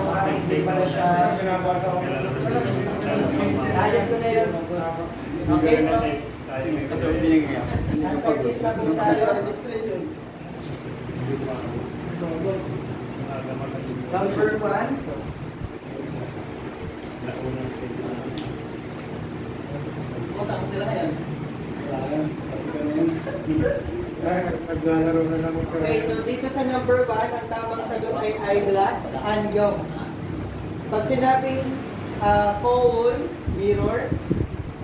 hindi pala siya. Ayos ko na yun. Okay, so nasa-artist na po tayo. Number 1. Saan sila yan? Naglalaro na naman sa... Okay, so dito sa number 1, ang tamang sagot ay eyeglass, anyong. Pag sinabing cowl, mirror,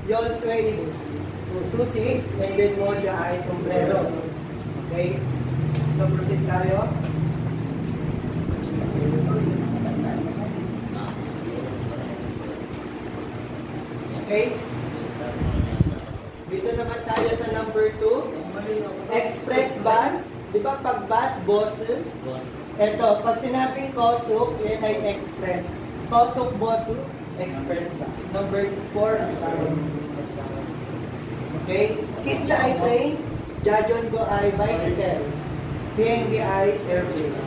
yolswe is susi, and then moja ay sombrero. Okay? So proceed tayo. Okay? Dito naman tayo sa number 2. Express bus. Di ba pag bus, boss? Ito, pag sinabing kosuk, yan ay express. Kosuk, boss, express bus. Number 4 ang tawag. Okay? Kitcha ay train. Jajon go ay bicycle. Biengi ay airplane.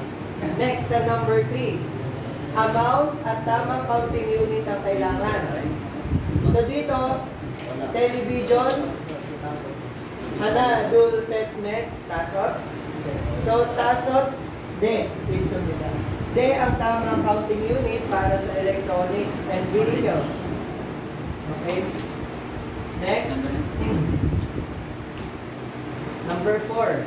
Next, sa number 3. Amount at tamang counting unit ang kailangan. So dito, television, dual set net, tasot. So tasot, de, is sumida. De ang tamang counting unit para sa electronics and vehicles. Okay? Next. Number 4.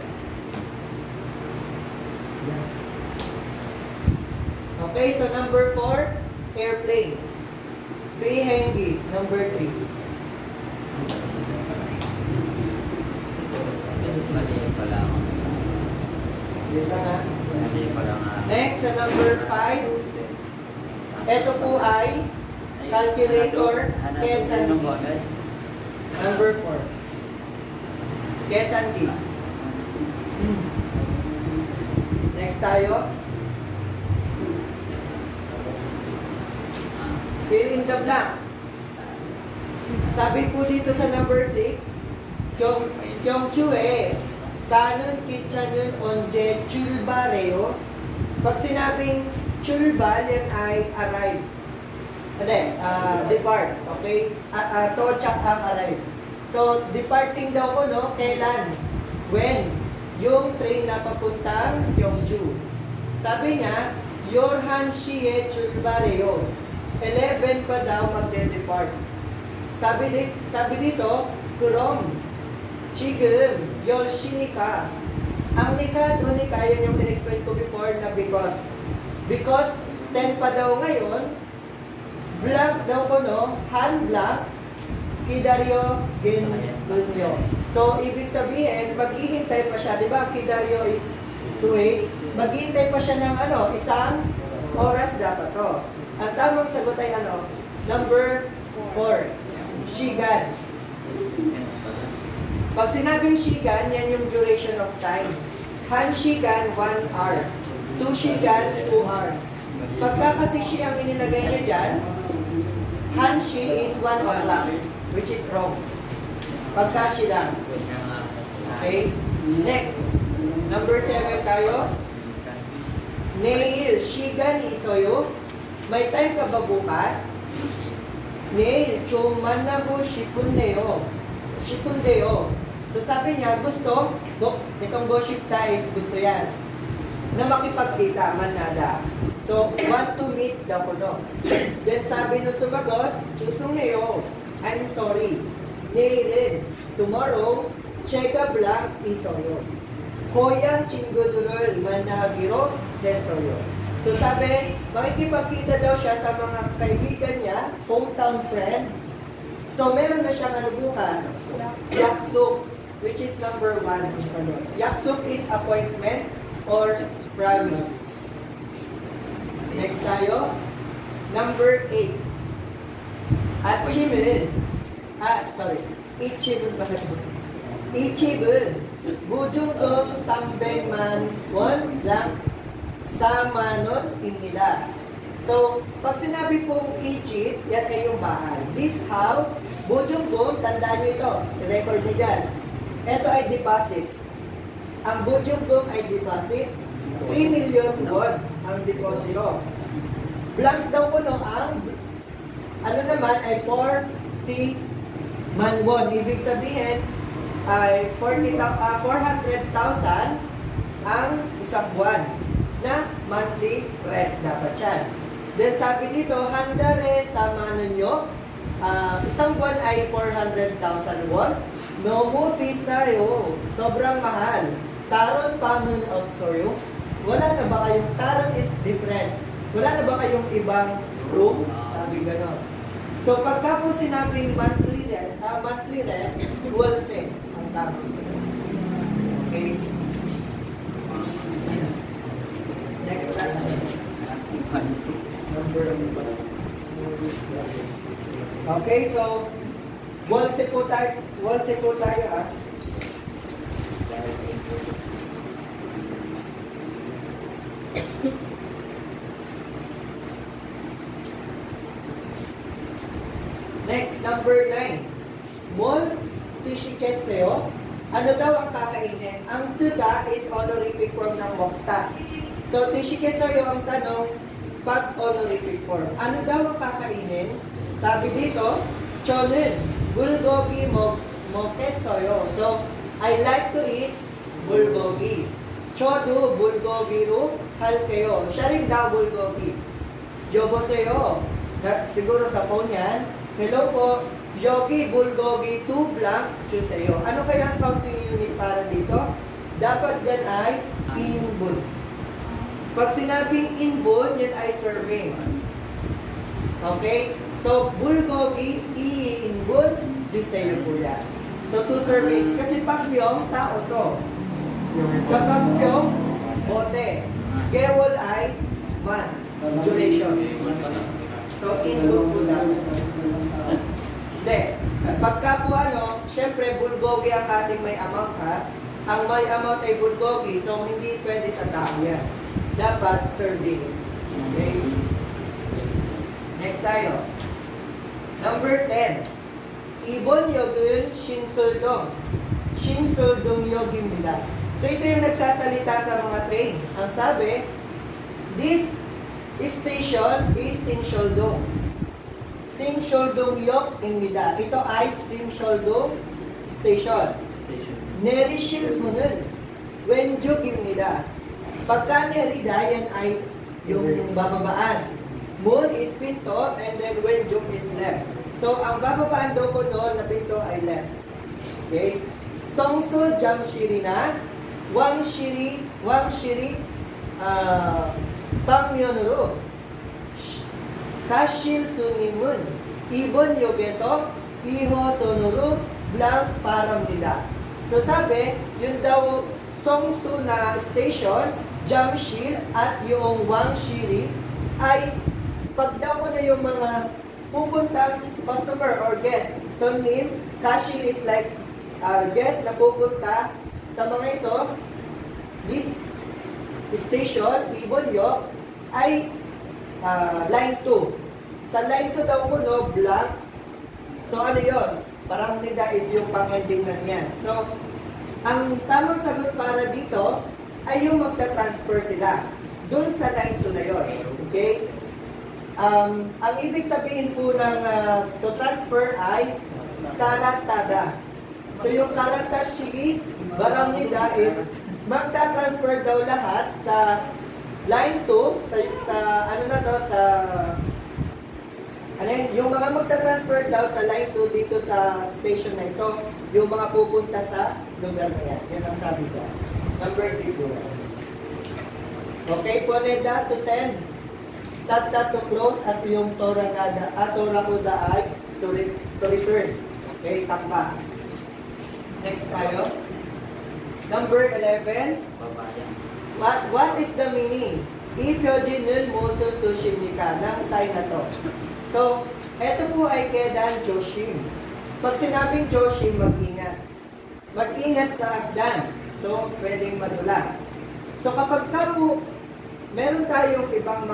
Okay, so number 4, airplane. Prihengi, number 3. Next, sa number 5, ito po ay calculator, Quezon D. Number 4. Quezon D. Next tayo. Fill in the blanks. Sabi po dito sa number 6, Kyong Chue, Kanon Kitchanun Onje Chulbareo. Pag sinabing chulba, yan ay arrive. Depart. Okay? Tochak ang arrive. So, departing daw ko, no? Kailan? When? Yung train na papuntang Gyeongju. Sabi niya, Yorhan Shie Chulbareo. 11 pa daw magde-depart. Sabi dito, Kurom, Chigum, Yolshinika. Ang nika doon, yun yung in-explain ko before na because. Because 10 pa daw ngayon, blank daw ko, no? Han blank, Kidaryo, Gendunyo. So, ibig sabihin, maghihintay pa siya. Di ba, Kidaryo is 2-8. Maghihintay pa siya ng isang oras dapat to. Ang tamang sagot ay number 4. Shigan. Pag sinabing Shigan, yan yung duration of time. Han Shigan, 1 hour. 2 Shigan, 2 hour. Pagka kasi Shi ang inilagay niya dyan, Han Shi is 1 o'clock, which is wrong. Pagka Shi lang. Okay? Next. Number 7 tayo. Neil, Shigan isoyo. May time ka ba bukas? Neil, chumanago shipundeo. Shipundeo. So sabi niya, gusto, itong goshipta is gusto yan. Na makipagkita, manada. So, want to meet daw ko, no? Then sabi nung sumagot, chusungeo. I'm sorry. Neilin, tomorrow, cheka blank isoyo. Koyang chinggudurol managiro desoyo. So sabi, makikipagkita daw siya sa mga kaibigan niya, hometown friend. So meron na siyang bukas, yaksuk, which is number 1. Yaksuk is appointment or promise. Next tayo, number 8. Ichibun ba ito? Ichibun, bujungkong sambenman won lang sa manot inila. So, pag sinabi pong Ichib, yan ay yung bahay. This house, bujungkong, tandaan nyo ito, i-record nyo dyan. Ito ay deposit. Ang bujungkong ay deposit, 3 million won ang deposito. Blank daw po no, ang ano naman ay 40 manwon. Ibig sabihin ay 400,000 ang isang buwan na monthly rent dapat yan. Then sabi dito, handare sama ninyo, isang buwan ay 400,000 won. No mo pisayo, sobrang mahal. Taron pamun outsoyo. Wala na ba kayong, taron is different. Wala na ba kayong ibang room? Sabi gano'n. So pagka po sinabing monthly rent, dual cents ang tama. Okay? Next class. Okay, so walse po tayo ha. Next, number 9. Mol tishikeseo. Ano daw ang kakainin? Ang tuda is honorific form ng mokta. So, tishikeseo ang tanong, pag honorific form. Ano daw ang kakainin? Sabi dito, chonen, bulgogi mokesoyo. So, I like to eat bulgogi. Chodu bulgogiru halkeyo. Siya rin daw bulgogi. Yoboseyo. Siguro sa phone yan. Hello po, yogi bulgogi 2 blank chuseyo. Ano kaya ang counting unit para dito? Dapat dyan ay inbun. Pag sinabing inbun, yan ay servings. Okay? So, bulgogi, i-inbun, juseyo po yan. So, 2 servings. Kasi pakbyong, tao to. Kapag pyong, bote. Gewol ay man. Duration. So, inbun po natin. Hindi. Pagka po syempre, bulgogi ang ating may amount ha. Ang may amount ay bulgogi, so hindi pwede sa tao yan. Dapat servings. Okay? Next tayo. Number 10. Ibon yogun shinsuldong. Shinsuldong yogin nila. So ito yung nagsasalita sa mga train. Ang sabi, this station is Shinsuldong. Shinsuldong yok inida. Ito ay Shinsuldong station. Nerishil munun. Wenjuk inida. Pagka nerida, yan ay yung bababaan. Moon is pinto and then wenjuk is left. So, ang bababaan daw ko doon na pinto ay left. Okay? Songso jamshiri na. Wang shiri, pangmyonuro. Kashil sunimun. Ibon yogeso, iho sonuro, blank param nila. So sabi, yun daw songsu na station, jamshil at yung wangshiri ay pag daw mo na yung mga pupuntang customer or guest. So name, kashil is like guest na pupunta sa mga ito. This station, Ibon Yok, ay line 2. Sa line 2 daw po, no, blank. So, ano yun? Parang nila is yung pang-ending na yan. So, ang tamang sagot para dito ay yung magta-transfer sila dun sa line 2 na yun. Okay? Ang ibig sabihin po ng to transfer ay karatada. So, yung karata shigi, barang nila is magta-transfer daw lahat sa line 2, sa ano na to, sa ano yun, yung mga magta-transfer daw sa line 2 dito sa station na ito, yung mga pupunta sa lugar na yan. Yan ang sabi ko. Number 3 po. Okay, poneda to send, tata to close, at yung torakuda ay to return. Okay, takpa. Next tayo. Number 11. What is the meaning? Ipyojinul mosun to shimnika ng sign na to. So, ito po ay kedan joshim. Pag sinabing joshim, mag-ingat. Mag-ingat sa agdan. So, pwedeng madulas. So, kapag ka po, meron tayong ibang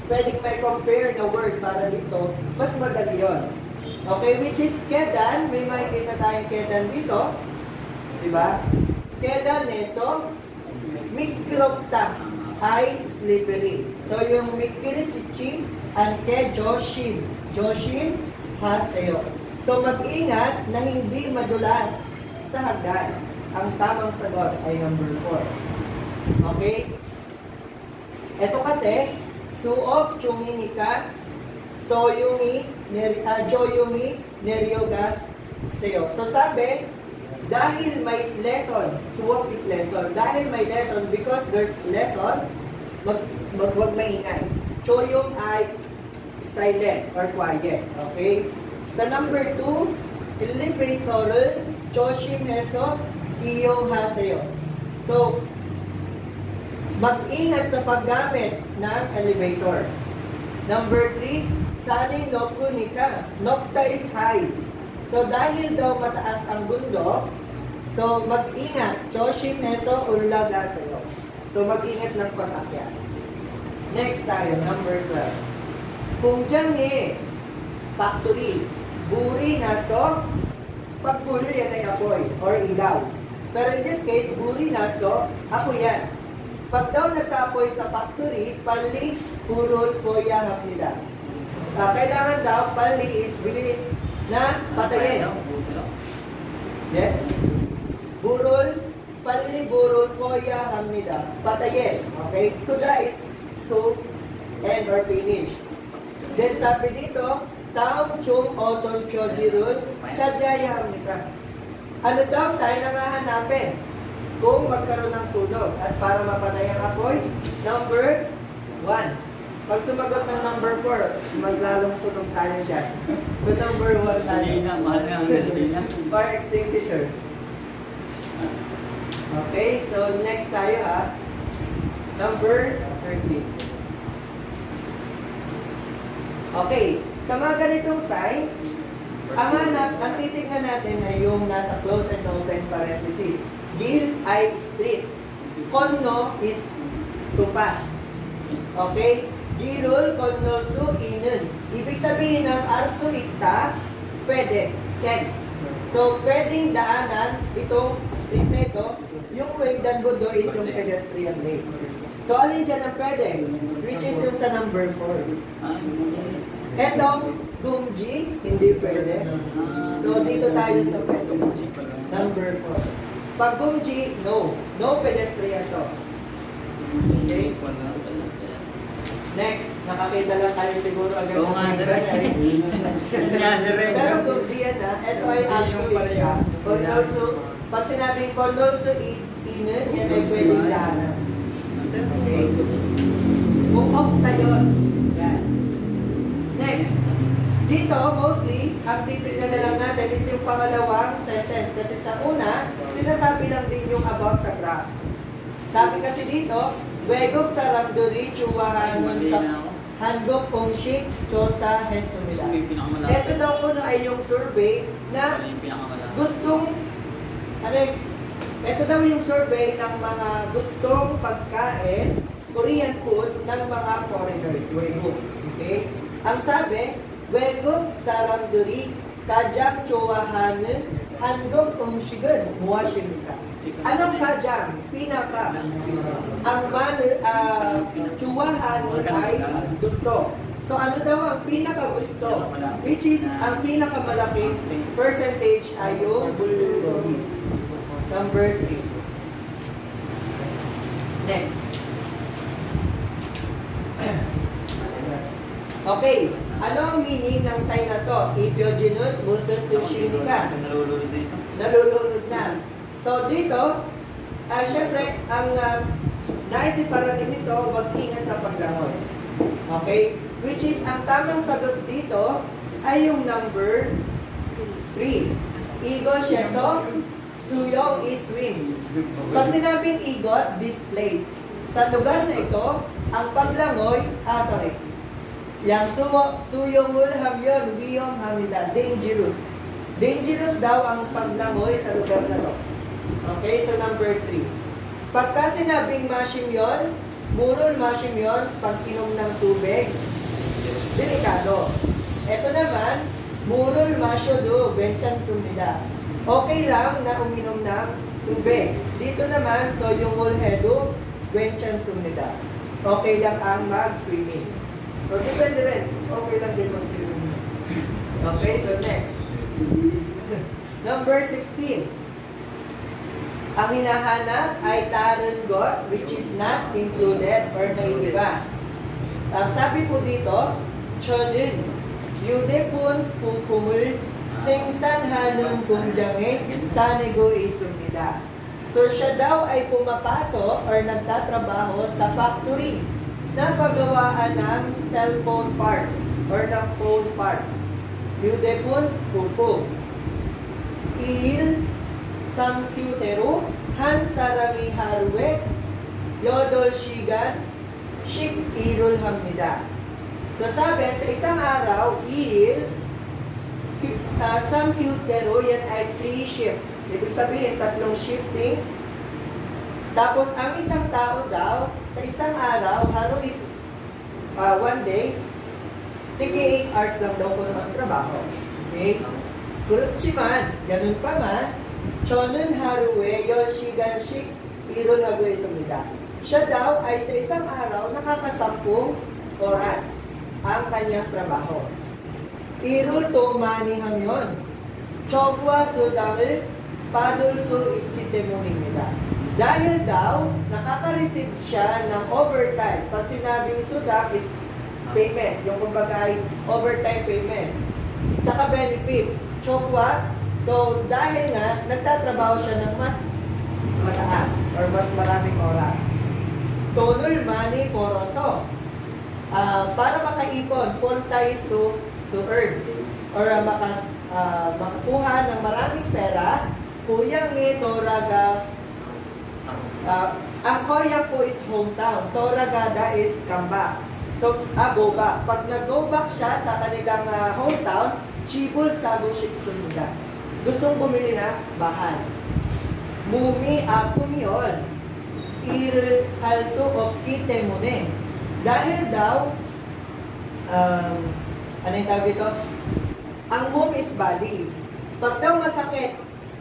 pwedeng may compare na word para dito, mas madali yun. Okay, which is kedan. May makikita tayong kedan dito. Diba? Kedan neso, mikrokta. ay slippery. So yung Mikirichichi and ke Joshim. Joshim haseo. So mag-ingat na hindi madulas sa hagdan. Ang tamang sagot ay number 4. Okay? Ito kasi, suok chunginika, soyumi, joyumi, neryoga, seo. So sabi, dahil may lesson, suok is lesson. Dahil may lesson, because there's lesson, wag maingay. Choyong ay silent or quiet. Okay? Sa number 2, elevate sorol, choshim heso, iyo haseo. So, mag-ingat sa paggamit ng elevator. Number 3, sani noku nika. Nokta is high. So, dahil daw mataas ang bundok, so mag-ingat. Choshim heso ulaga sa'yo. So, mag-ingat ng pag-akyat. Next tayo, number 12. Kung janghe, factory, buri naso, pag buri yan ay apoy or ilaw. Pero in this case, buri naso, apoy yan. Pag daw nagtapoy sa factory, pali, purol, poya, hapnila. Kailangan daw, pali is bilis na patayin. Yes? Burol, pali, burol, poya, hapnila. Patayin. Okay? Tuda is to end or finish. Then sabi dito, taong chung otol pyojirun, chadjaya hapnila. Ano daw, sign na nga hanapin kung magkaroon ng sunog at para mapatay ang apoy. Number 1. Pag sumagot ng number 4, mas lalong sunog tayo dyan. So number 1 tayo. Mahal nga ang gasolina. Fire extinguisher. Okay, so next tayo ha. Number 13. Okay, sa mga ganitong sign, ang titignan natin ay yung nasa close and open parenthesis. Gil ay street. Konno is to pass. Okay? Girul, konno, su, inun. Ibig sabihin ng arsu ikta, pwede. Can. So, pwedeng daanan itong street na ito. Yung wengdan budo is yung pedestrian lane. So, alin dyan ang pwede? Which is yung sa number 4. Etong gumji, hindi pwede. So, dito tayo sa pwede. Number 4. Pag gumji, no. No pedestrian to. Okay? Next, nakakita lang tayo siguro agad. Oo nga, sir. Nga, sir. Pero gumji yan ha. Ito ay absolute ka. Condolso, pag sinabing condolso inen, yan ay pwedeng daanan. Okay? Mukok tayo. Yan. Next. Dito, mostly, ang titignan na lang natin is yung pangalawang sentence. Kasi sa una, sinasabi lang din yung about sa graph. Sabi kasi dito, wegok sa ramduri, chuwahan, handok, pongshik, chosa, hestomila. Ito daw ko ay yung survey na gustong, ito daw yung survey ng mga gustong pagkain, Korean foods ng mga foreigners. Wegok. Okay? Ang sabi, wegok sa ramduri, kajang chowahanen, handog umshigad, muwashimika. Anong kajang? Pinaka. Ang chuwahanen ay gusto. So ano daw ang pinaka gusto? Which is, ang pinakamalaking percentage ay yung bulgogi. Number 3. Next. Okay. Ano ang meaning ng sign na to? Ipyojinut, musun, tushimika. Nalulunod na. So dito, syempre, ang naisip para din ito, mag-ingat sa paglangoy. Okay? Which is, ang tamang sagot dito ay yung number 3. Igo, sheso, suyong is swim. Pag sinabing igot, displace. Sa lugar na ito, ang paglangoy, yang suyongul hamyon, wiyong hamida, dangerous. Dangerous daw ang paglangoy sa lugar na to. Okay, so number 3. Pagka sinabing mashimyon, murul mashimyon, pag inom ng tubig, delikado. Ito naman, murul masyodo, benchan sumida. Okay lang na uminom ng tubig. Dito naman, soyongul hedo, Gwenchen Sumida. Okay lang ang mag-swimming. So, depende rin. Okay lang din mag-swimming. Okay, so next. Number 16. Ang hinahanap ay Tarangot, which is not included or naiiba. Ang sabi po dito, Chonin, Yudepun Pukumul, Singsanhanong Kumdangit, Tanigo Isumida. So siya daw ay pumapasok or nagtatrabaho sa factory na paggawaan ng cellphone parts or ng phone parts. Yudepun Pukum. Il Samkyuteru, Han Sarami Haruwe, Yodol Shigan, Shik Irul Hamnida. So sabi, sa isang araw, Samkyuteru, yan ay 3 shift. Ibig sabihin, 3 shifting. Tapos, ang isang tao daw, sa isang araw, haro is 1 day, tigi 8 hours lang daw kung magtrabaho. Okay? Kurutchiman, ganun pa man, Chonon Haruwe, Yoshigan Shik, Irul Haguwe Sumida. Siya daw ay sa isang araw nakaka-10 oras ang kanyang trabaho. Irul to mani hamyon. Chokwa sudamil, padul su ititemunin nila. Dahil daw, nakaka-receive siya ng overtime. Pag sinabing sudam is payment. Yung kumbaga ay overtime payment. Tsaka benefits. Chokwa, so, dahil nga, nagtatrabaho siya ng mas mataas or mas maraming oras. Tonul mani poroso. Para makaipon, puntais to earn. Or makakuha ng maraming pera, kuyang ni Toraga, ang koyang po is hometown. Toragada is kambak. So, go back. Pag nag-go back siya sa kanilang hometown, Chibul Sago Shitsunuga. Gustong bumili na bahay. Mumi apun yon. Ir also of kitemune. Dahil daw, ano yung tawag ito? Ang mum is body. Pag daw masakit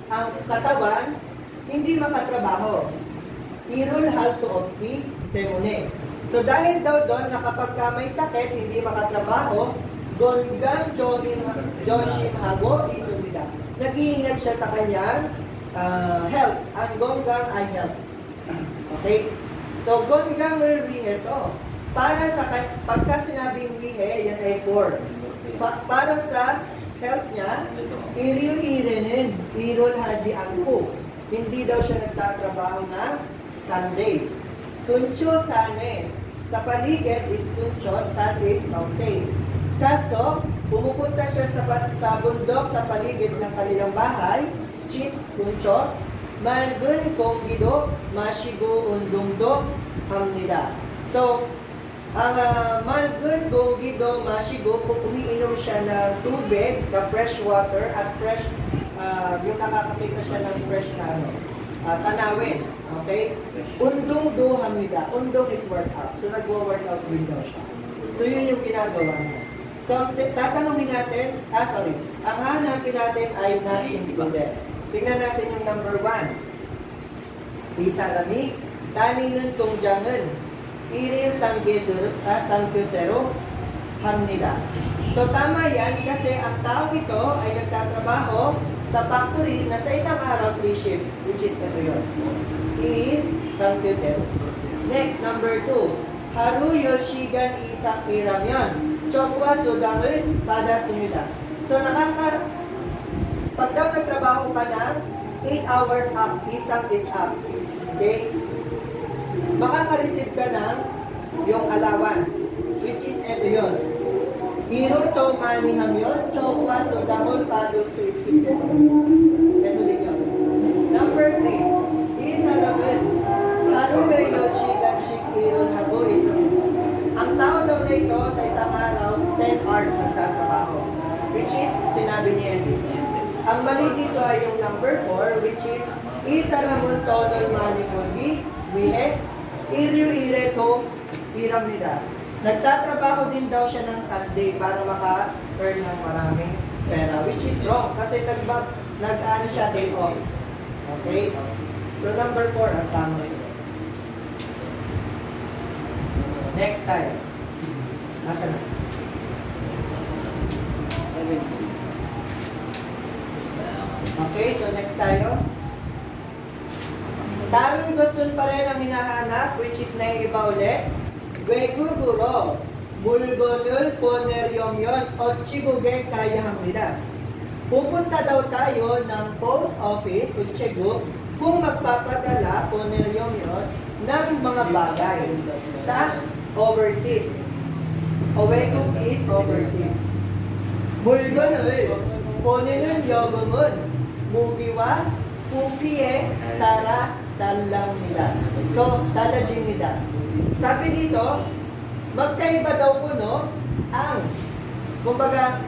ang katawan, hindi makatrabaho. Irul also of kitemune. So dahil daw doon na kapag may sakit, hindi makatrabaho, Gongang Joshim Hago isumida. Nag-iingat siya sa kanyang health. Ang Gonggang ay health. Okay? So, Gonggang will wiheso. Para sa, pagka sinabing wihe, yan ay 4. Para sa health niya, iriyo irenin, irol haji angko. Hindi daw siya nagtatrabaho ng Sunday. Tuncho sane. Sa paligid is tuncho, san is mountain. Kaso, pumupunta siya sa bundok sa paligid ng kanilang bahay, chit, kuncho, malgun kong gido, mashigo undungdo, hamnida. So, ang malgun kong gido, mashigo, kung umiinom siya ng tubig, na fresh water, at fresh, yung nakakakita siya ng fresh na tanawin. Okay? Undong do hamnida. Undong is workout. So, nagwo-workout din daw siya. So, yun yung ginagawa niya. So, tatanungin natin, ang hanapin natin ay not included. Tingnan natin yung number 1. Isarami, taninun kong jangan, iril sangkutero, hamnida. So, tama yan kasi ang tao ito ay nagtatrabaho sa factory na sa isang araw 3 shift, which is ito yun. Sangkutero. Next, number 2. Haru yoshigan isak iramyan. Chokwa sudangul pada sumida. So, pag daw nagtrabaho ka ng 8 hours up, isang is up. Okay? Makaka-receive ka ng yung allowance, which is ito yun. Hiro to mani hamyon, chokwa sudangul padul suitin. Ito din yun. Number 3, isa naman. Haru yoshigan shikirun hago isang. Ang tao daw na ito sa isang araw, 10 hours nagtatrabaho. Which is, sinabi niya yan. Ang mali dito ay yung number 4, which is, isa naman tonol manikundi, wihe, iriyo ireto, iram nila. Nagtatrabaho din daw siya ng Sunday para maka-earn ng maraming pera, which is wrong, kasi nag-ano siya day off. Okay? So, number 4, ang tama ito. Next tayo. Asa na? 17. Okay, so next tayo. Tarong gusto pa rin ang hinahanap, which is naiiba ulit. Gweguguro, mulgonul poneryomyon, otsiguge kayahang nila. Pupunta daw tayo ng post office, utsegu, kung magpapadala, poneryomyon, ng mga bagay sa overseas. Owegug is overseas. Mulgonul, poninun yogumun, mugiwa, pupiye, tara, talang nila. So, talajin nila. Sabi dito, magkaiba daw po, no? Kumbaga,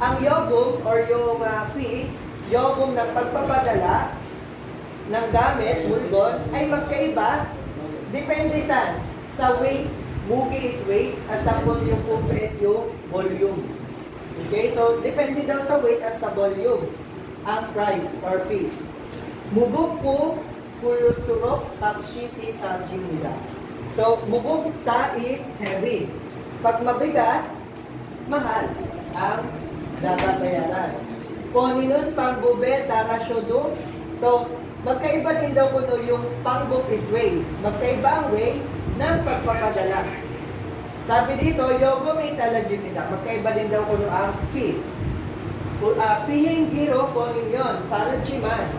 ang yogum or yung fee, yogum ng pagpapadala ng gamit, mulgon, ay magkaiba. Depende sa weight. Mugi is weight, at tapos yung pupi is yung volume. Okay? So, depende daw sa weight at sa volume ang price or fee. Mugog po, pulusurok, tapshipi sa nila. So, mugog ta is heavy. Pag mabigat, mahal ang dapat bayaran. Poninun, pangbube, tarasyodo. So, magkaiba din daw kuno yung pangbub is way. Magkaiba ang way ng pagpapadala. Sabi dito, yogo may talajin nila. Magkaiba din daw kuno ang fee. Pihing giro, ponin yun, para chiman.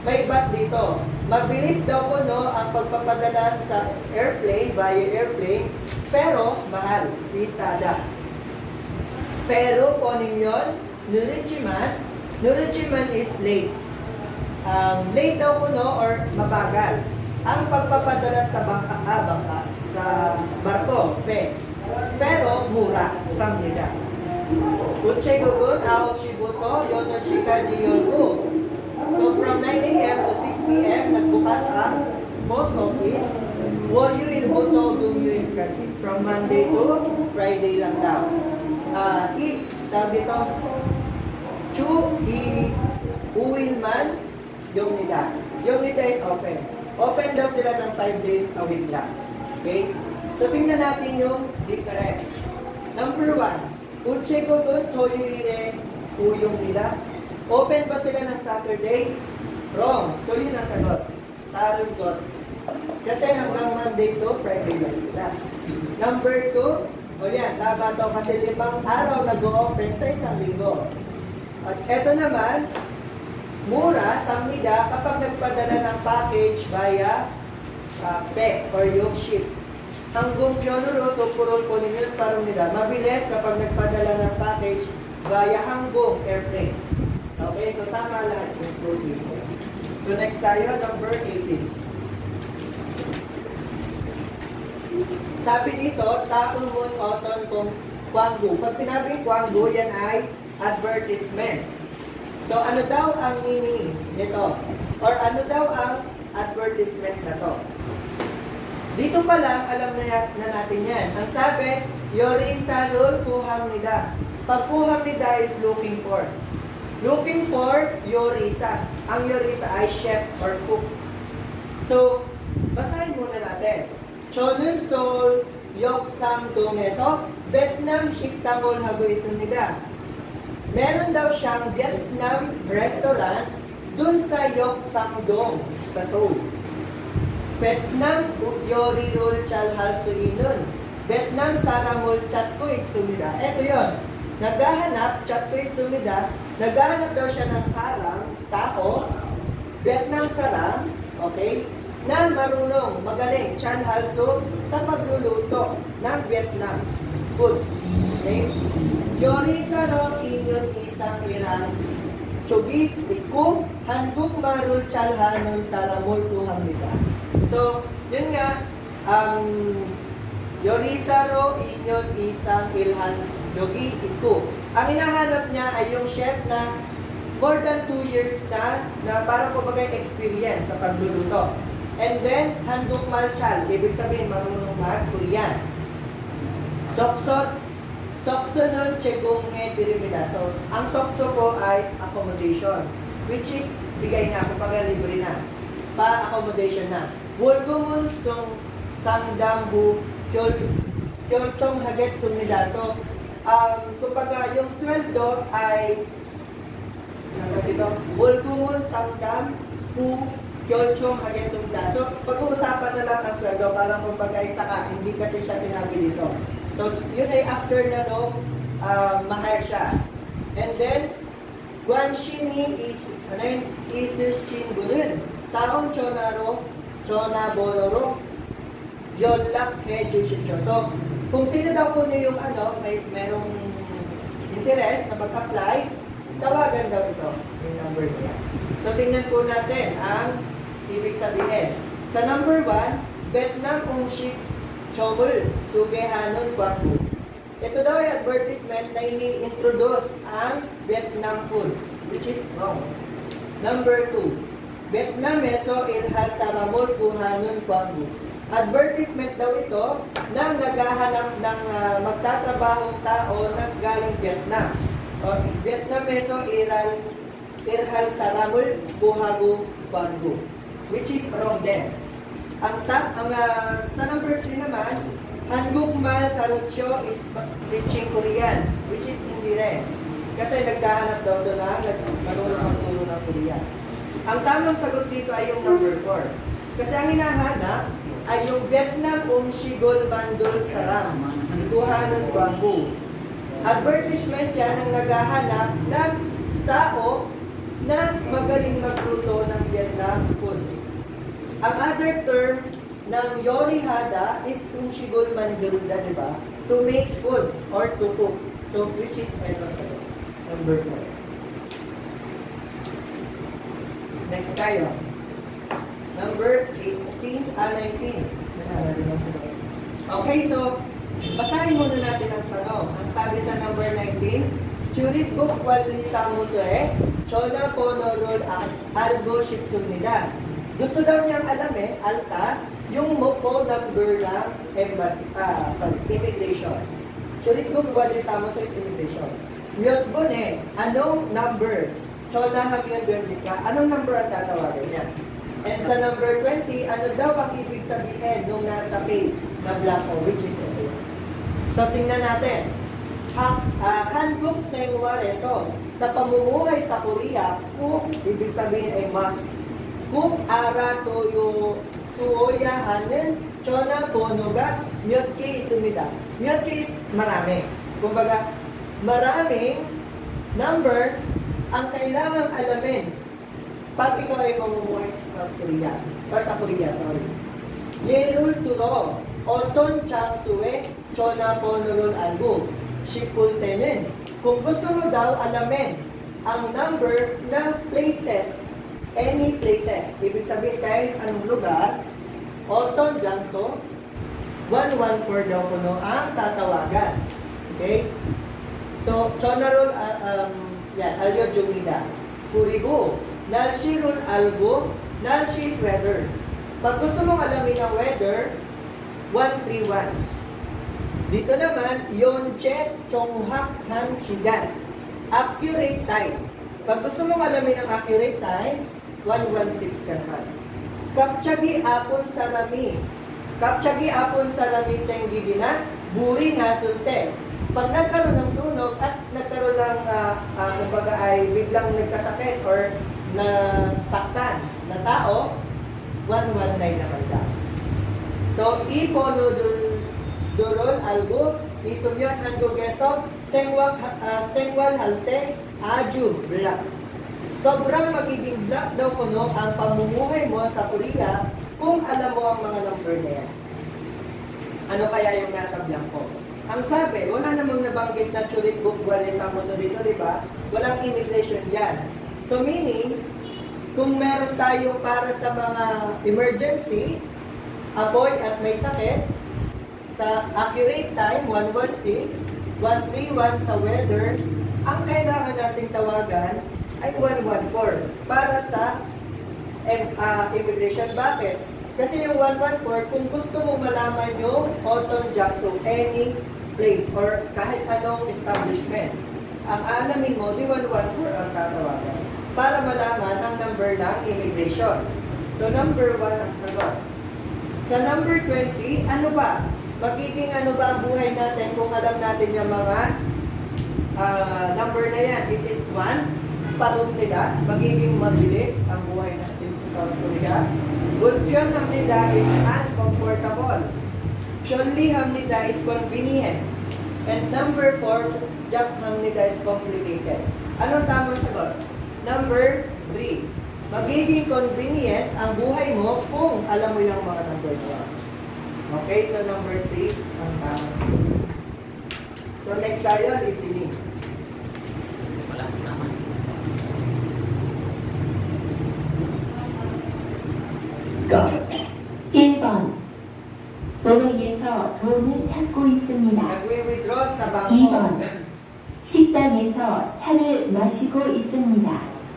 May bat dito. Mabilis daw po ang pagpapadala sa airplane, via airplane, pero mahal, pisada. Pero po ninyo, nurichiman is late. Late daw po or mabagal. Ang pagpapadala sa bangka, sa barko, pero mura, samnida. Uche gugun, ao shibuto, yoso shika jiyorku. So from 9 a.m. to 6 p.m. nagbukas ang post office. Wolyo ilbuto dumyo ilkati. From Monday to Friday lang daw. Tawag ito, Chu uwilman yung nida. Yung nida is open. Open daw sila ng 5 days a week lang. Okay? So tingnan natin yung difference. Number 1, uche gugun toyo ire uyong nila. Open ba sila ng Saturday? Wrong. So yun ang sagot. Tarong got. Kasi hanggang Monday to Friday lang sila. Number 2, o yan, tama to kasi 5 araw nag-o-open sa isang linggo. At eto naman, mura, samnida, kapag nagpadala ng package via PEC or yung ship. Hanggang pionoro, so purol po ninyo parang nila. Mabilis kapag nagpadala ng package via hanggang airplane. Okay, so tama lahat yung pro dito. So next tayo, number 18. Sabi dito, taon moon oton kung kwanggu. Pag sinabing kwanggu, yan ay advertisement. So ano daw ang meaning nito? Or ano daw ang advertisement na to? Dito pa lang, alam na natin yan. Ang sabi, yori salul kuhang nila. Pag kuhang nila is looking for. Looking for yorisa. Ang yorisa ay chef or cook. So, basahin muna natin. Chonun sol yoksam domeso Vietnam shiktangol hagoisun nida. Meron daw siyang Vietnam restaurant dun sa Yoksam-dong sa Seoul. Vietnam yori roll chal hal suinun. Vietnam saramol chat ko iksumida. Ito yon. Naghahanap, chat ko iksumida. Naghahanap daw siya ng sarang, tao, Vietnam sarang, okay, na marunong, magaling, chan halso, sa pagluluto ng Vietnam foods. Okay? Yori sarong inyon isang irang, chugi, iku, handuk marul chalhan ng saramol tuhang nila. So, yun nga, yori saro inyon isang ilhans, yogi, iku. Ang hinahanap niya ay yung chef na more than 2 years na parang kumbaga experience sa pagluluto. And then, handuk malchal, ibig sabihin marunong mag-Korean. Soksot, sokso nun, chegong pirimida. So, ang sokso po ay accommodation, which is bigay na, kumbaga libre na. Pa-accommodation na. Wulgumun song sangdambu, Kyolchong Haget Sumida. So, kumbaga, yung sweldo ay Bulgungon Sangdam Pu Kyolchong Haget Sumida. So, pag-uusapan na lang ang sweldo, parang kumbaga isaka, hindi kasi siya sinabi dito. So, yun ay after na ma-hire siya. And then, Guanshini Isushin Gurun, Taon Chonaro, Chonabororo, Yonlak Hejushisho. So, kung sino daw po niyo yung merong interest na mag-apply, tawagan daw ito, yung number niya. So, tingnan po natin ang ibig sabihin. Sa number 1, Vietnam Ungshik Chomul Sugehanon Kwaku. Ito daw ay advertisement na ini-introduce ang Vietnam foods, which is wrong. Number 2, Vietnam Meso Ilhal Saramol Kuhanon Kwaku. Advertisement daw ito na naghahanap ng magtatrabahong tao na galing Vietnam. O Vietnam Meso Ilhal Saramol Kuhago Kwaku, which is wrong din. Sa number 3 naman, Hangukmal Karucho is teaching Korean, which is hindi rin. Kasi nagkahanap daw doon na marunong magturo ng Korean. Ang tamang sagot dito ay yung number 4. Kasi ang hinahanap ay yung Vietnam Shigol Mandol Saram, Kuhanon Bambu. Advertisement yan ang naghahanap ng tao na magaling magluto ng Vietnam foods. Ang other term ng Yorihada is Shigol Mandolda, di ba? To make foods or to cook. So, which is number 4. Next tayo. Number 19. Okay, so, basahin muna natin ang tanong. Ang sabi sa number 19, Churip Guk Wali Samusue, Chona Ponorol Algo Shitsumida. Gusto daw niyang alam Alta, yung phone number ng immigration. Churip Guk Wali Samusue is immigration. Miyot ko anong number? Chona Hangyan Berdika, anong number ang tatawagin niya? And sa number 20, ano daw ang ibig sabihin nung nasa page na blanco, which is ito. So, tingnan natin. Hanguk Sengware. So, sa pamumuhay sa Korea, kung ibig sabihin ay mas. Kung ara tuoya hanen, chona ponoga, myotki isumida. Myotki is marami. Kumbaga, maraming number ang kailangang alamin pag ikaw ay mamumuhay sa Korea. Yerul turo, oton chang suwe, chona ponorol albu, shipultenen. Kung gusto mo daw alamin ang number ng places, any places, ibig sabihin kahit anong lugar, oton jangso, 114 daw kuno ang tatawagan. Okay? So, chonarol, alyo jumida. Kurigo, nalshirul algo, nalshis weather. Pag gusto mong alamin ang weather, 131. Dito naman, Yonche Chonghak Han Shigan. Accurate time. Pag gusto mong alamin ang accurate time, 116 ka naman. Kapchagi apon sarami. Kapchagi apon sarami senggigina, buri nga sulte. Pag nagkaroon ng sunog at nagkaroon ng, kumbaga ay biglang nagkasakit or nasaktan na tao, 119 naman ka. So, iponodurol algo, isumyon ang gugesok, sengwal halte, aju, black. Sobrang magiging black daw kuno ang pamumuhay mo sa Korea kung alam mo ang mga number na yan. Ano kaya yung nasa blanco? Ang sabi, wala namang nabanggit na Churit Bukwale sa Moso dito, di ba? Walang immigration dyan. So meaning, kung meron tayo para sa mga emergency, apoy at may sakit, sa accurate time, 116, 131 sa weather, ang kailangan nating tawagan ay 114 para sa immigration. Bakit? Kasi yung 114, kung gusto mo malaman yung Oton Jackson, any place or kahit anong establishment, ang alamin mo, di 114 ang tatawagan para malaman ang number ng immigration. So, number 1 ang sagot. Sa number 20, ano ba? Magiging ano ba ang buhay natin kung alam natin yung mga number na yan? Is it 1? Parang nila, magiging mabilis ang buhay natin sa South Korea. Bulpyeong hamnida is uncomfortable. Chonli hamnida is convenient. And number 4, Jap hamnida is complicated. Anong tamang sagot? Number 3. Magiging convenient ang buhay mo kung alam mo yung mga number na. Okay, so number 3 ang tamang sagot. So next tayo, listening. Wala, tama. 가 1번 은행에서 돈을 찾고 있습니다. Nagwi-withdraw sa bangko. 2번 식당에서 차를 마시고 있습니다.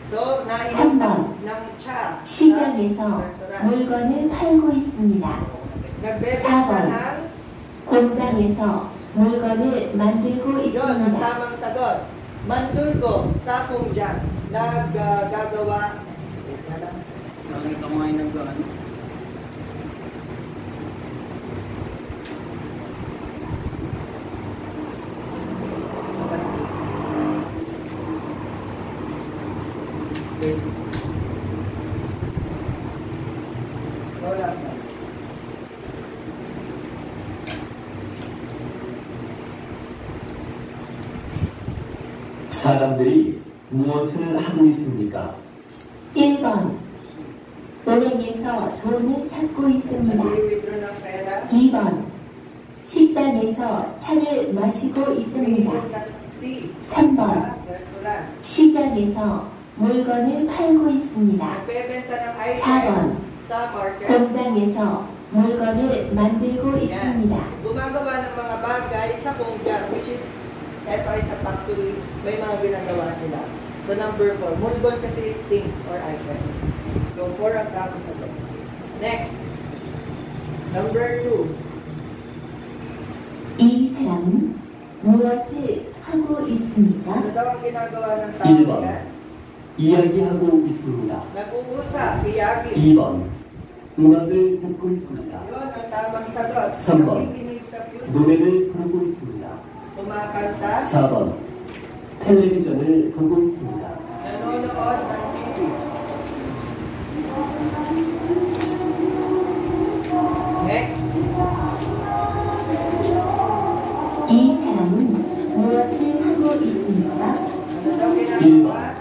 So, nainom 3번 ng cha. 시장에서 restaurant. 물건을 팔고 있습니다. Nagbebenta 4번 ng 공장에서 물건을 만들고 yun, ang 있습니다. tamang sagot. Mandulgo sa kumjang. Naggagawa. Nakita mo ngayon ng ano? Wala sa. 사람들이 무엇을 하고 있습니까? 1번 은행에서 돈을 찾고 있습니다. Nagwi-withdraw ng pera. 2번 식당에서 차를 마시고 있습니다. Umiinom ng tea 3번 sa restaurant. 시장에서 물건을 팔고 있습니다. Nagbebenta ng ice 4번 sa market. 공장에서 물건을 만들고 Yan. 있습니다. Gumagawa ng mga bagay sa kumjang, which is, eto ay sa factory, may mga ginagawa sila. So number 4, mulgon kasi is things or item. So 4 ang tamang sagot. Next, number 2. 이 사람은 무엇을 하고 Ano 있습니까? daw ang ginagawa ng tao 1번 yan? 이야기하고 있습니다. Nag-uusap, iyagi. 2번 음악을 듣고 있습니다. Yun ang tamang sagot. 3번 Nakikinig sa music. 노래를 부르고 있습니다. Kumakanta. 4번 텔레비전을 보고 있습니다. Nanonood ng TV. Next. 이 사람은 무엇을 하고 있습니까? Ano daw 1번 ginagawa?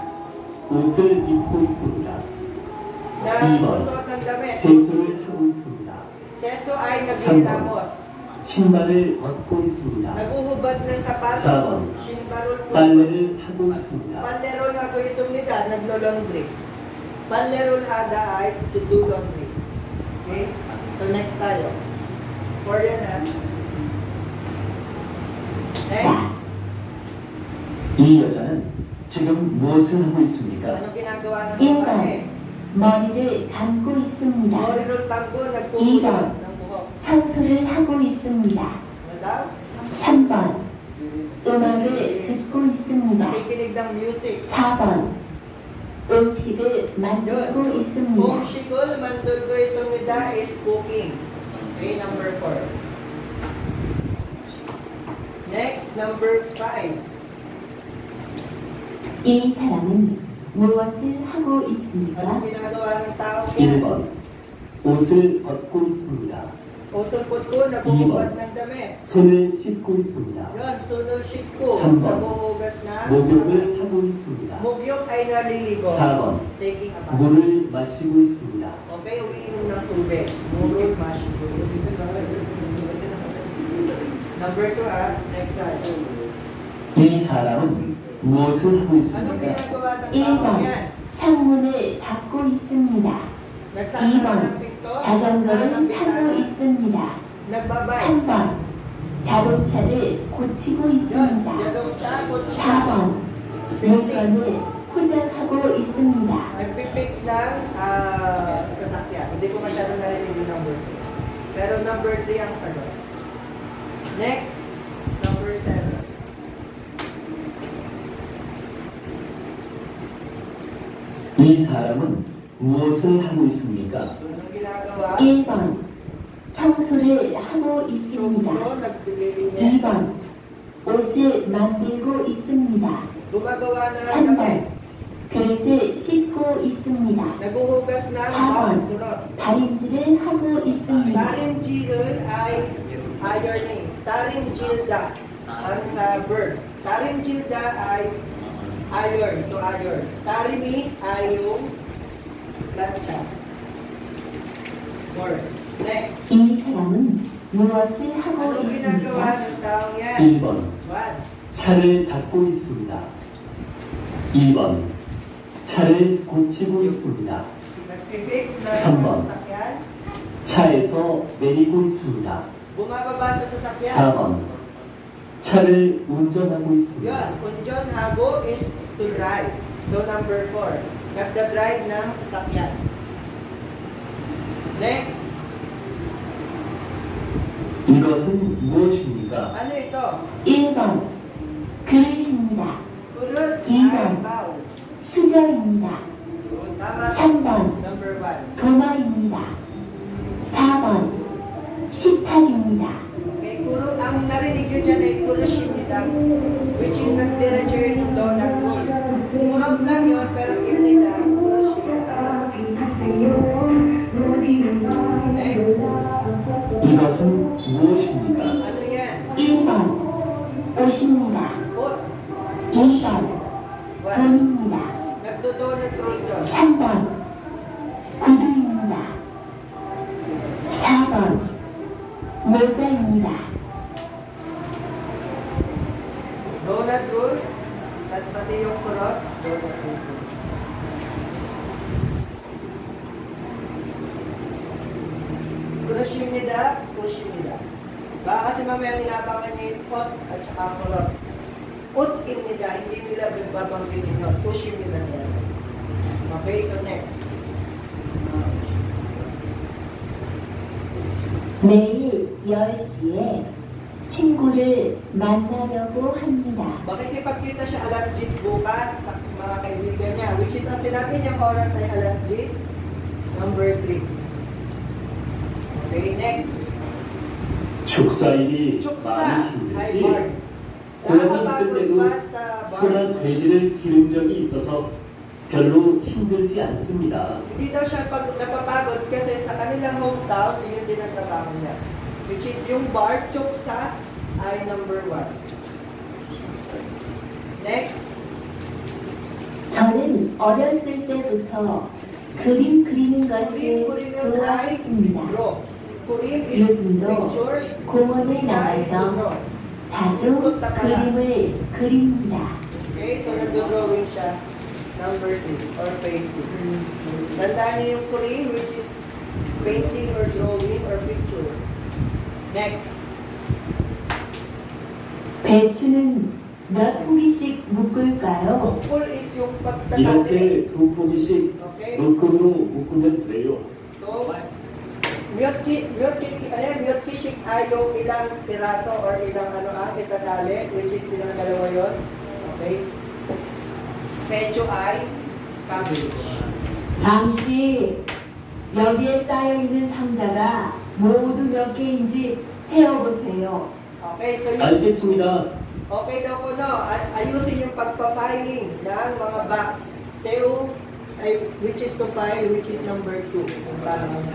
옷을 입고 있습니다. Nagsusot ng damit. 세수를 하고 있습니다. Seso ay 3번 naghihilamos. 신발을 벗고 있습니다. Naguhubad ng sapatos. 4번 Sinbarol po. 빨래를 하고 있습니다. Panlerol ako isumnida, naglo-laundry. Panlerol hada ay to do laundry. Okay? So next tayo. 4 yan ha. Next. 이 여자는 지금 무엇을 하고 있습니까? Anong ginagawa ng 1번 babae? 머리를 감고 있습니다. Morirol tanggo, nagpupulot ng buhok. 청소를 하고 있습니다. Ano daw? 3번 음악을 듣고 있습니다. Nakikinig ng music. 4번 음식을 만들고 Kung 있습니다. shikol, mandulgo isumnida is cooking. Okay, number 4. Next, number 5. 이 사람은 무엇을 하고 Anong 있습니까? ginagawa ng tao yan? 1번 옷을 벗고 있습니다. Usulpot ko, naghuhubad ng damit. 손을 씻고 있습니다. Yun, sunol shit ko, 3번 naghuhugas na. 목욕을 하고 있습니다. Mugyok ay naliligo. 4번 Taking a bath. 물을 마시고 있습니다. Okay, umiinom ng tubig. Murul, mash. Number 2 next slide. 이 사람은 무엇을 하고 Anong 있습니까? ginagawa ng tao 1번 yan? 창문을 닫고 있습니다. Nagsasara ng 2번 pinto? 자전거를 타고 있습니다. Nagbabay. 3번 자동차를 고치고 Yun, 있습니다. ja동차, kotse. 4번 물건을 포장하고 있습니다. Nagpipix ng sasakyan. Hindi ko masyadong narinig yung number 3. Pero number 3 ang sagot. Next, number 7. 이 사람은 무엇을 하고 있습니까? Anong ginagawa? 1번 청소를 하고 있습니다. Chungso, naglilinis. 2번 옷을 만들고 있습니다. Gumagawa na ng 3번 damit. 그릇을 씻고 있습니다. Naguhugas ng 4번 durot. 다림질을 하고 있습니다. Tarimjil ay ironing. Tarimjilda ang verb. Tarimjilda ay iron, to iron. Tarimi ay yung plancha. Or, next. 이 사람은 무엇을 하고 Anong ginagawa 있습니까? ng taong yan? 1번. 1. 차를 닦고 있습니다. 2번. 차를 고치고 있습니다. Nag-fix ng 3번. sasakyan. 차에서 내리고 있습니다. Bumababa sa sasakyan. 4번. 차를 운전하고 Yun, 있습니다. unjonhago is to drive. So number 4, nagda-drive ng sasakyan. Next, 이것은 무엇입니까? ano ito? 1번 그릇입니다. Kulot Iwan. ay bow. 수저입니다. Tama. 3번 Number 1. 도마입니다. 4번 식탁입니다. Okay, kuro, ang narinig nyo dyan ay kurushimnida, which is nagdiretso yun yung donut rolls. Kurot lang yun, pero imnida, kurushimida. Next, 이것은 무엇입니까? ano yan? 1번 옷입니다. Ut. 2번 What? 돈입니다. Nagdo-donut rolls yun. 3번 구두입니다. 4번 모자입니다. Donut rolls, at pati yung kurot, donut rolls. Kurushimida, kushimida. Baka kasi mamaya ninabangan niya yung pot at saka kurot. Ut-imnida, hindi nila babanggitin yun. Kushimida nila. Okay, so next. 내일 10시에 친구를 만나려고 합니다. Makikipagkita siya alas 10 bukas sa mga kaibigan niya, which is ang sinabi niyang oras ay alas 10, number 3. Okay, next. 축사일이 Chuksa 많이 ay 힘들지? bar. 고양이 있을 Nakakapagod 때도 ba sa bar? 소나 돼지를 기른 적이 있어서 별로 힘들지 않습니다. Hindi daw siya napapagod kasi sa kanilang hometown, yun din ang trabaho niya. Which is yung bar, chuksa ay number 1. Next. 저는 어렸을 때부터 그림 그리는 것을 좋아했습니다. draw. Kurim is 요즘도 picture. 공원에 Kurina is to 나가서 draw. 자주 그림을 그립니다. Okay, so nagdo-drawing siya. Number 2 or painting. Tandaan niyo yung kurim, which is painting or drawing or picture. Next. 배추는 몇 포기씩 묶을까요? Bukol is yung pagtatali. 이렇게 두 포기씩 Okay? 묶음으로 묶으면 돼요. So, myotki-shik ay yung ilang piraso or ilang ano ang itatali, which is silang dalawa yun. Okay? Pecho ay cabbage. 잠시 여기에 쌓여있는 상자가 모두 몇 개인지 세어보세요. Okay, so 알겠습니다. okay daw ko no, ayusin yung pagpa-filing ng mga box. SEO, ay, which is to file, which is number 2. Kung paano mo sa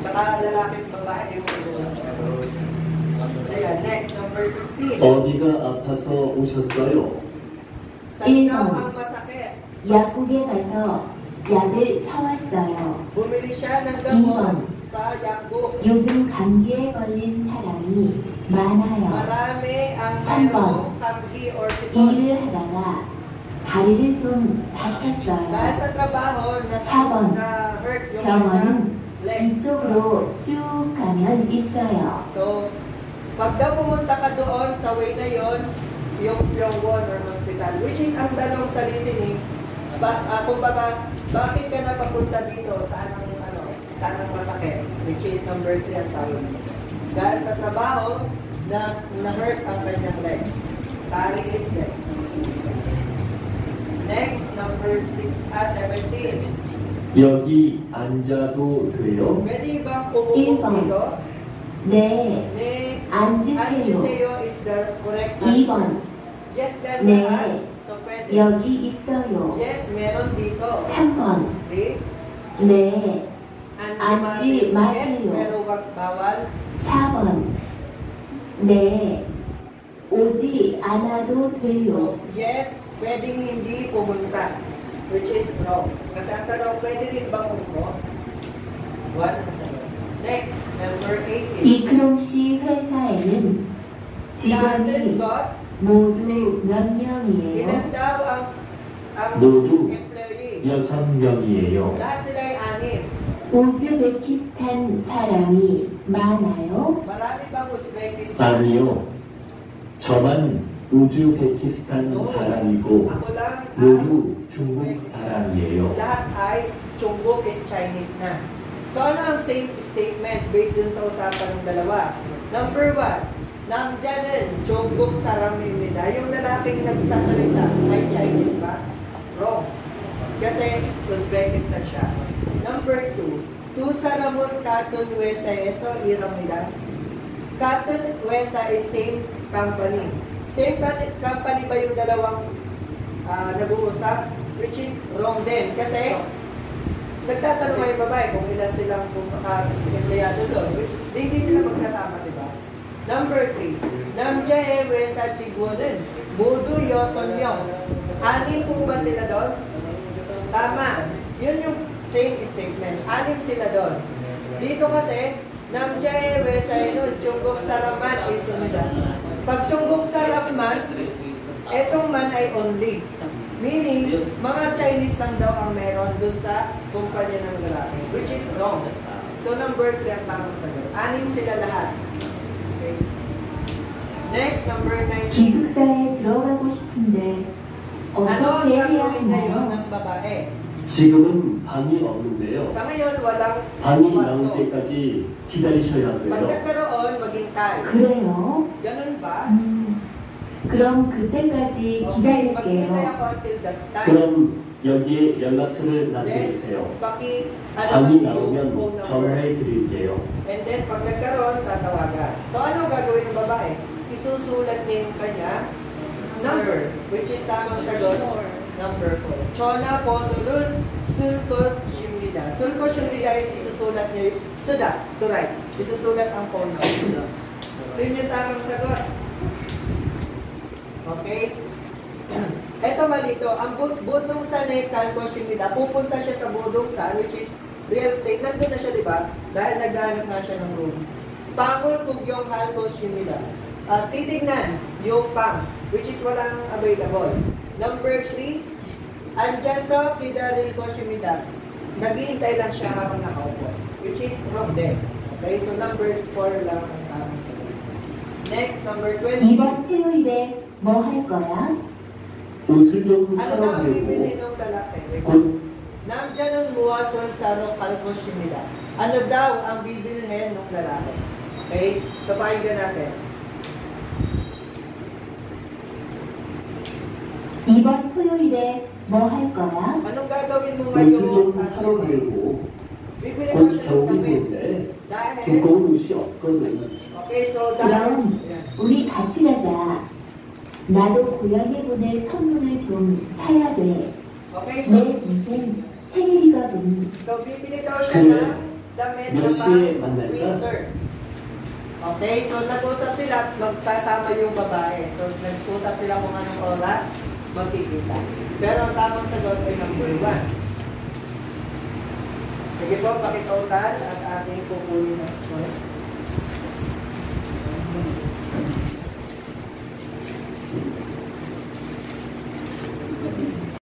tsaka lalaki at babae yung iluwas. Ayan, next, number 16. 어디가 아파서 오셨어요? Saan daw ang masakit? 약국에 가서 약을 사왔어요. Bumili siya ng gamot sa yakbo. 요즘 감기에 걸린 사람이 많아요. Marami ang 3번. kamgi or sipon. 일을 하다가 다리를 좀 Dahil 다쳤어요. sa trabaho, 4번. na-hurt yung 병원은 legs. 이쪽으로 쭉 가면 있어요. So, pag daw pumunta ka doon sa way na yon, yung Pyeongwon or hospital, which is ang tanong sa listening, kumbaga, bakit ka na papunta dito? Saan ang masakit? Which is number 3 ang tawag. Dahil sa trabaho, na-hurt ang kanyang legs. Tari is legs. Next, number 17. 여기 앉아도 돼요? Pwede bang umupo Ilbang. dito? 네. Ne, 앉으세요. 앉으세요 is the correct answer. 2번. Yes lang 네. lahat. So pwede. 여기 있어요. Yes, meron dito. 3번. Okay? 네. Anjimasen. 앉지 마세요. Yes, pero wag bawal. 4번. 네. 오지 않아도 So, 돼요. yes, pwedeng hindi pumunta. Which is wrong. Kasi ang tanong, pwede rin bang umupo? One ang sagot. Next, number 8 is 이크롬 씨 회사에는 Jonathan 직원이 got 모두 몇 명이에요? ilan daw ang 모두 employee? 6명이에요. Lahat sila ay 6. 우즈베키스탄 사람이 많아요? Marami bang Uzbekistan? 아니요. 저만 우즈베키스탄 사람이고 Ako lang ang 모두 중국 사람이에요. lahat ay Chungbuk is Chinese na. So ano ang same statement based dun sa usapan ng dalawa? Number 1, Namjanen, Chungbuk Saramim nila. Yung lalaking nagsasalita ay Chinese ba? Wrong. Kasi Uzbekistan siya. Number 2, Tu Saramon Katun Wesa Eso Iram nila. Katun Wesa is same company. Same company ba yung dalawang nag-uusap? Which is wrong din. Kasi nagtatanong nga yung babae kung ilan silang empleyado doon. Hindi sila magkasama, di ba? Number 3, Namjae Wesa Chigwonen, Budu Yoson Yong. Anim po ba sila doon? Tama. Yun yung same statement. Anim sila doon. Dito kasi, Namjae Wesa Yun, Chungguk Saraman is sunod. Pag Chungguk Saraman, etong man ay only. Meaning, mga Chinese lang daw ang meron dun sa kumpanya ng lalaki. Which is wrong. So, number 3 ang tamang sagot. Anim sila lahat. Okay. Next, number 19. 기숙사에 들어가고 싶은데 Ano ang 어떻게 해야 gagawin ngayon 하나요? ng babae? 지금은 방이 없는데요. Sa ngayon, walang 방이 나올 kwarto. 때까지 기다리셔야 Pag 돼요. nagkaroon, maghintay. 그래요? Ganun ba? 그럼 그때까지 Okay, maghintay 기다릴게요. ako until that time. 그럼 여기에 연락처를 Then, 남겨주세요. ano 방이 yung 나오면 phone number. 전화해 드릴게요. And then, pag nagkaroon, tatawagan. So, anong gagawin ng babae? Isusulat niya yung kanya number, which is tamang sagot, number 4. Chona Ponulun Sulkot Shimnida. Sulkot Shimnida is isusulat niya yung suda, to write. Isusulat ang phone number. So, yun yung tamang sagot. Okay? Eto malito, ang Budong San Kalko Shimnida, pupunta siya sa Budong San, which is real estate. Nandun na siya, di ba? Dahil naghanap na siya ng room. Pangol Kugyong Halko Shimnida. Titignan yung pang, which is walang available. Number 3, Anjaso Kidaril ko Shimida. Naghihintay lang siya habang nakaupo, which is wrong din. Okay, so number 4 lang ang tamang sagot. Next, number 20. 이번 토요일에 뭐 할 거야? 옷을 좀 Ano daw ang bibili 사러들고 ng lalaki? 곧 Namdyan ang muwason sa Kalko Shimida. Ano daw ang bibilhin ng lalaki? Okay, so pakinggan natin. 이번 토요일에 뭐 할 거야? Anong gagawin mo 옷을 ngayon 좀 sa 사러 Saturday? 가려고 Bibili mo 곧 siya ng damit. 겨울인데 Dahil, 두꺼운 옷이 없거든. okay, so dahil, 그럼 우리 같이 가자. 나도 고양이 보낼 선물을 좀 사야 돼. okay, so, 내 동생 생일이거든. so bibili daw siya Kaya, ng damit na 몇 pang 시에 만날까? winter. Okay, so nag-usap sila, magsasama yung babae. So nag-usap sila kung anong oras magkikita. Pero ang tamang sagot ay number 1. Sige po, pakitotal at ating kukunin ang scores.